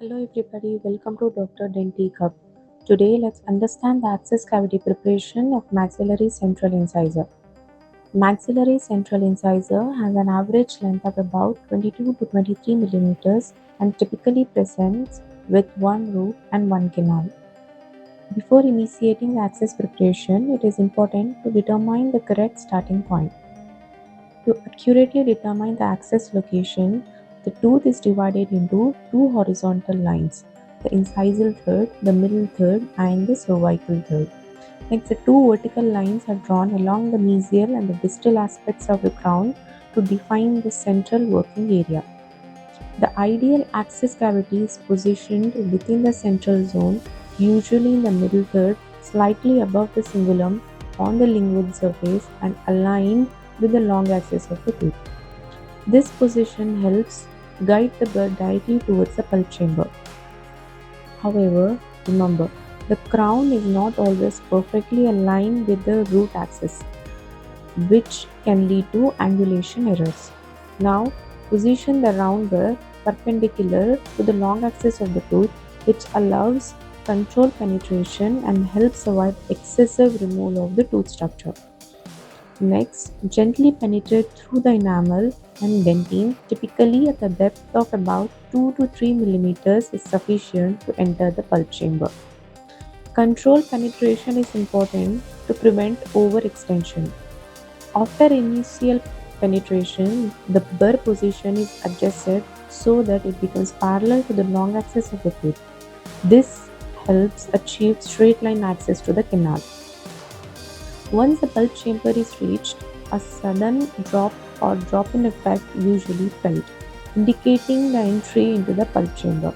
Hello everybody, welcome to Dr. Dental Cup. Today let's understand the access cavity preparation of maxillary central incisor. Maxillary central incisor has an average length of about 22 to 23 millimeters and typically presents with one root and one canal. Before initiating the access preparation, it is important to determine the correct starting point. To accurately determine the access location, the tooth is divided into two horizontal lines, the incisal third, the middle third, and the cervical third. Next, the two vertical lines are drawn along the mesial and the distal aspects of the crown to define the central working area. The ideal access cavity is positioned within the central zone, usually in the middle third, slightly above the cingulum on the lingual surface and aligned with the long axis of the tooth. This position helps guide the bird directly towards the pulp chamber. However, remember, the crown is not always perfectly aligned with the root axis, which can lead to angulation errors. Now, position the round burr perpendicular to the long axis of the tooth, which allows controlled penetration and helps avoid excessive removal of the tooth structure. Next, gently penetrate through the enamel and dentine. Typically, at a depth of about 2 to 3 millimeters is sufficient to enter the pulp chamber. Controlled penetration is important to prevent overextension. After initial penetration, the burr position is adjusted so that it becomes parallel to the long axis of the tooth. This helps achieve straight line access to the canal. Once the pulp chamber is reached, a sudden drop or drop-in effect usually felt, indicating the entry into the pulp chamber.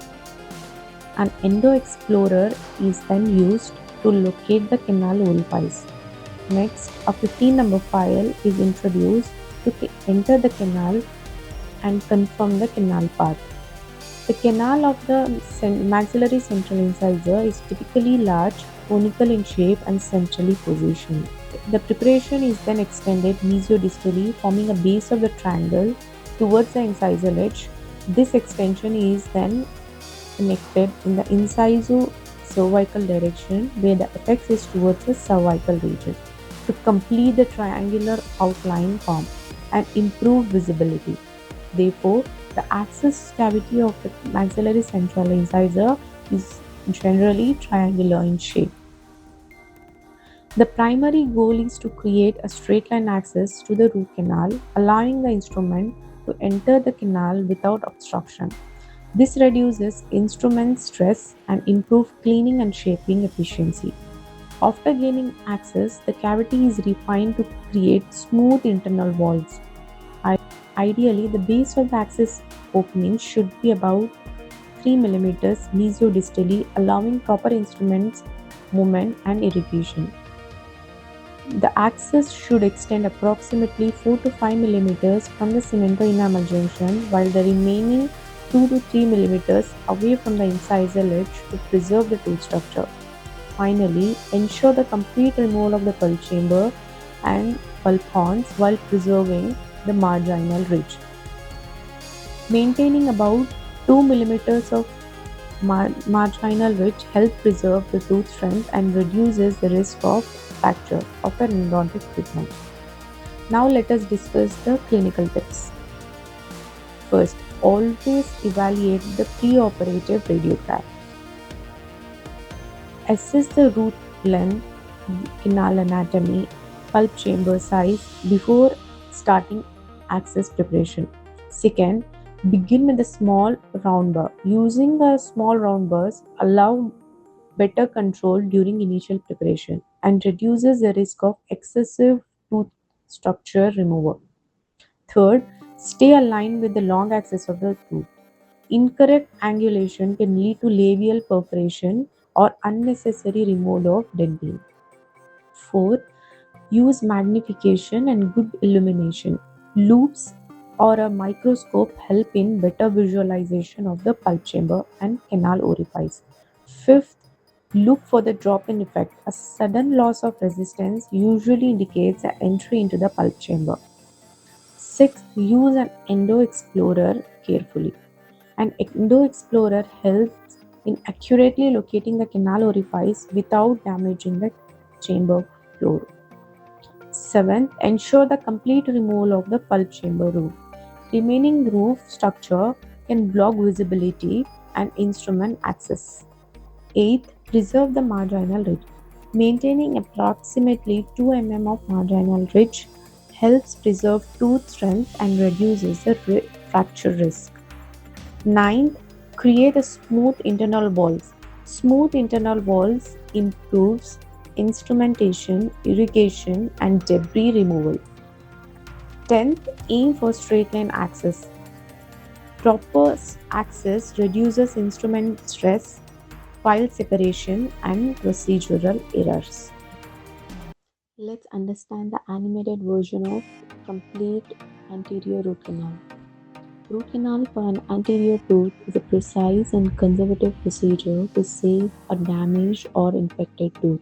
An endo explorer is then used to locate the canal orifice. Next, a 15 number file is introduced to enter the canal and confirm the canal path. The canal of the maxillary central incisor is typically large, conical in shape, and centrally positioned. The preparation is then extended mesiodistally, forming a base of the triangle towards the incisal edge. This extension is then connected in the incisor-cervical direction, where the apex is towards the cervical region, to complete the triangular outline form and improve visibility. Therefore, the access cavity of the maxillary central incisor is generally triangular in shape. The primary goal is to create a straight line access to the root canal, allowing the instrument to enter the canal without obstruction. This reduces instrument stress and improves cleaning and shaping efficiency. After gaining access, the cavity is refined to create smooth internal walls. Ideally, the base of the access opening should be about 3 millimeters mesiodistally, allowing proper instruments movement and irrigation. The axis should extend approximately 4 to 5 millimeters from the cemento-enamel junction, while the remaining 2 to 3 millimeters away from the incisal edge to preserve the tooth structure. Finally, ensure the complete removal of the pulp chamber and pulp horns while preserving the marginal ridge. Maintaining about 2 millimeters of marginal ridge helps preserve the tooth strength and reduces the risk of fracture after endodontic treatment. Now let us discuss the clinical tips. First, always evaluate the preoperative radiograph. Assess the root length, canal anatomy, pulp chamber size before starting access preparation. Second, begin with a small round burr. Using the small round burrs allow better control during initial preparation and reduces the risk of excessive tooth structure removal. Third, stay aligned with the long axis of the tooth. Incorrect angulation can lead to labial perforation or unnecessary removal of dentine. Fourth, use magnification and good illumination. Loupes or a microscope help in better visualization of the pulp chamber and canal orifice. Fifth, look for the drop-in effect. A sudden loss of resistance usually indicates an entry into the pulp chamber. Sixth, use an endo explorer carefully. An Endo Explorer helps in accurately locating the canal orifice without damaging the chamber floor. Seventh, ensure the complete removal of the pulp chamber roof. Remaining roof structure can block visibility and instrument access. Eighth, preserve the marginal ridge. Maintaining approximately 2 mm of marginal ridge helps preserve tooth strength and reduces the fracture risk. Ninth, create a smooth internal walls. Smooth internal walls improves instrumentation, irrigation, and debris removal. 10th, aim for straight line access. Proper access reduces instrument stress, file separation, and procedural errors. Let's understand the animated version of complete anterior root canal. Root canal for an anterior tooth is a precise and conservative procedure to save a damaged or infected tooth.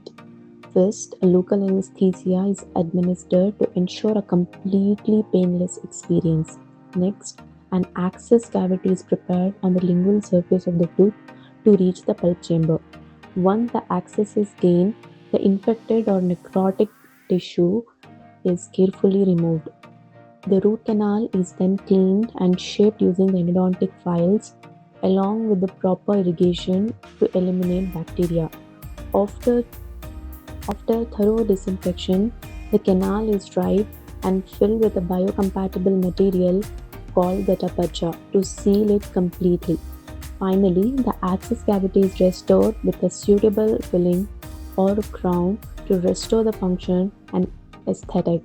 First, a local anesthesia is administered to ensure a completely painless experience. Next, an access cavity is prepared on the lingual surface of the tooth to reach the pulp chamber. Once the access is gained, the infected or necrotic tissue is carefully removed. The root canal is then cleaned and shaped using the endodontic files along with the proper irrigation to eliminate bacteria. After thorough disinfection, the canal is dried and filled with a biocompatible material called gutta-percha to seal it completely. Finally, the access cavity is restored with a suitable filling or crown to restore the function and aesthetic.